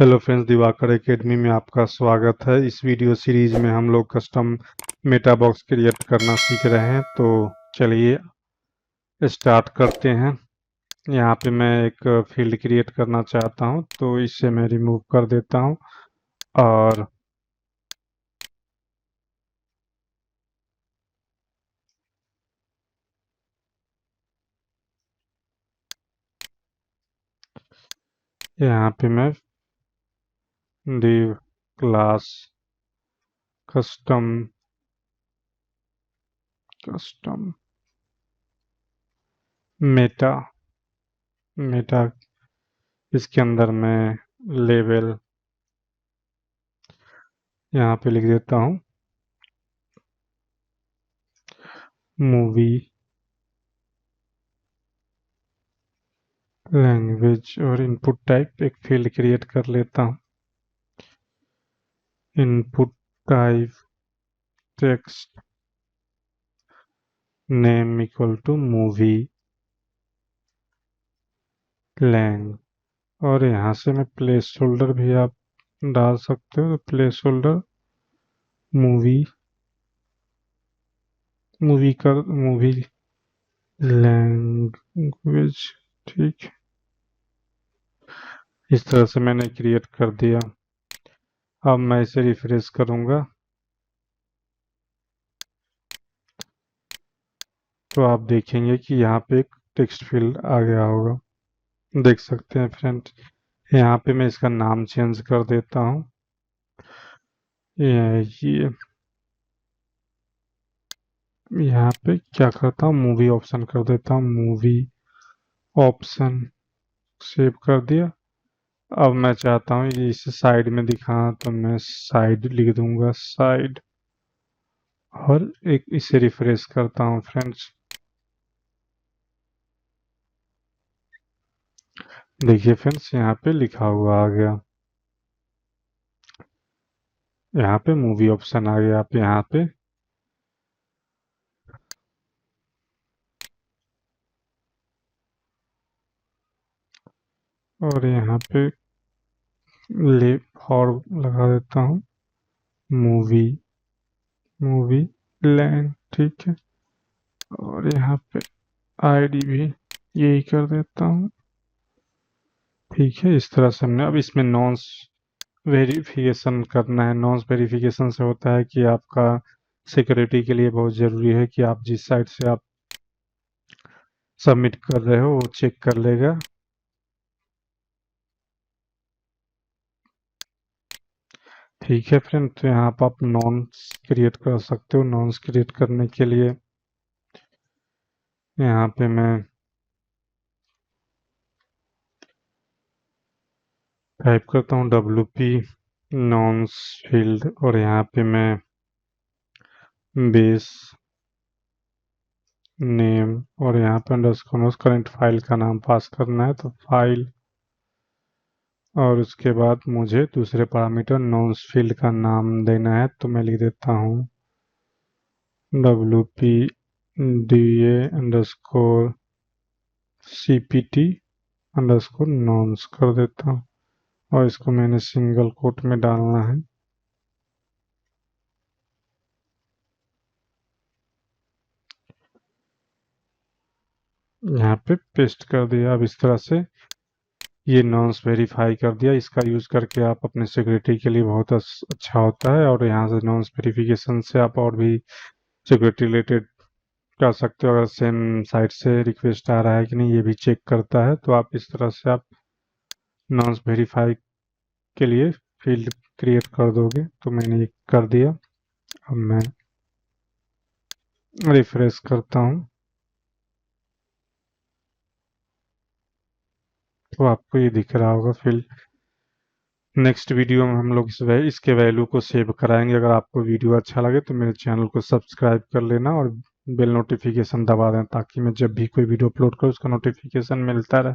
Hello friends, Diwakar academy में आपका स्वागत है। इस वीडियो सीरीज में हम लोग कस्टम मेटा बॉक्स क्रिएट करना सीख रहे हैं। तो चलिए स्टार्ट करते हैं। यहाँ पे मैं एक फील्ड क्रिएट करना चाहता हूँ, तो इसे मैं रिमूव कर देता हूँ। और यहाँ पे मैं div class custom custom meta meta इसके अंदर मैं लेवल यहाँ पे लिख देता हूँ मूवी लैंग्वेज। और इनपुट टाइप एक फील्ड क्रिएट कर लेता हूँ। Input type text name equal to movie lang. और यहाँ से मैं प्लेस होल्डर भी आप डाल सकते हो। Place holder movie movie language. ठीक, इस तरह से मैंने क्रिएट कर दिया। अब मैं इसे रिफ्रेश करूंगा तो आप देखेंगे कि यहाँ पे एक टेक्स्ट फील्ड आ गया होगा। देख सकते हैं फ्रेंड्स। यहाँ पे मैं इसका नाम चेंज कर देता हूँ। ये यहाँ पे क्या करता हूँ, मूवी ऑप्शन कर देता हूँ। मूवी ऑप्शन सेव कर दिया। अब मैं चाहता हूँ ये इसे साइड में दिखाना, तो मैं साइड लिख दूंगा, साइड। और एक इसे रिफ्रेश करता हूँ फ्रेंड्स। देखिए फ्रेंड्स, यहाँ पे लिखा हुआ आ गया। यहाँ पे मूवी ऑप्शन आ गया। आप यहाँ पे और यहाँ पे ले फॉर लगा देता हूँ मूवी मूवी लैंड। ठीक है। और यहाँ पे आईडी भी यही कर देता हूँ। ठीक है, इस तरह से हमने अब इसमें नॉन्स वेरिफिकेशन करना है। नॉन्स वेरिफिकेशन से होता है कि आपका सिक्योरिटी के लिए बहुत ज़रूरी है कि आप जिस साइट से आप सबमिट कर रहे हो वो चेक कर लेगा। ठीक है फ्रेंड, तो यहाँ पर आप नॉन्स क्रिएट कर सकते हो। नॉन्स क्रिएट करने के लिए यहाँ पे मैं टाइप करता हूँ WP नॉन्स फील्ड। और यहाँ पे मैं बेस नेम और यहाँ पे अंडरस्कोर करंट फाइल का नाम पास करना है, तो फाइल। और उसके बाद मुझे दूसरे पैरामीटर नॉन्स फील्ड का नाम देना है, तो मैं लिख देता हूँ WP DA underscore CPT underscore nonce कर देता हूँ। और इसको मैंने सिंगल कोट में डालना है। यहाँ पे पेस्ट कर दिया। अब इस तरह से ये नॉन्स वेरीफाई कर दिया। इसका यूज करके आप अपने सिक्योरिटी के लिए बहुत अच्छा होता है। और यहाँ से नॉन्स वेरिफिकेशन से आप और भी सिक्योरिटी रिलेटेड कर सकते हो। अगर सेम साइट से रिक्वेस्ट आ रहा है कि नहीं, ये भी चेक करता है। तो आप इस तरह से आप नॉन्स वेरीफाई के लिए फील्ड क्रिएट कर दोगे। तो मैंने ये कर दिया। अब मैं रिफ्रेश करता हूँ तो आपको ये दिख रहा होगा फील्ड। नेक्स्ट वीडियो में हम लोग इसके वैल्यू को सेव कराएंगे। अगर आपको वीडियो अच्छा लगे तो मेरे चैनल को सब्सक्राइब कर लेना और बेल नोटिफिकेशन दबा दें, ताकि मैं जब भी कोई वीडियो अपलोड करूँ उसका नोटिफिकेशन मिलता रहे।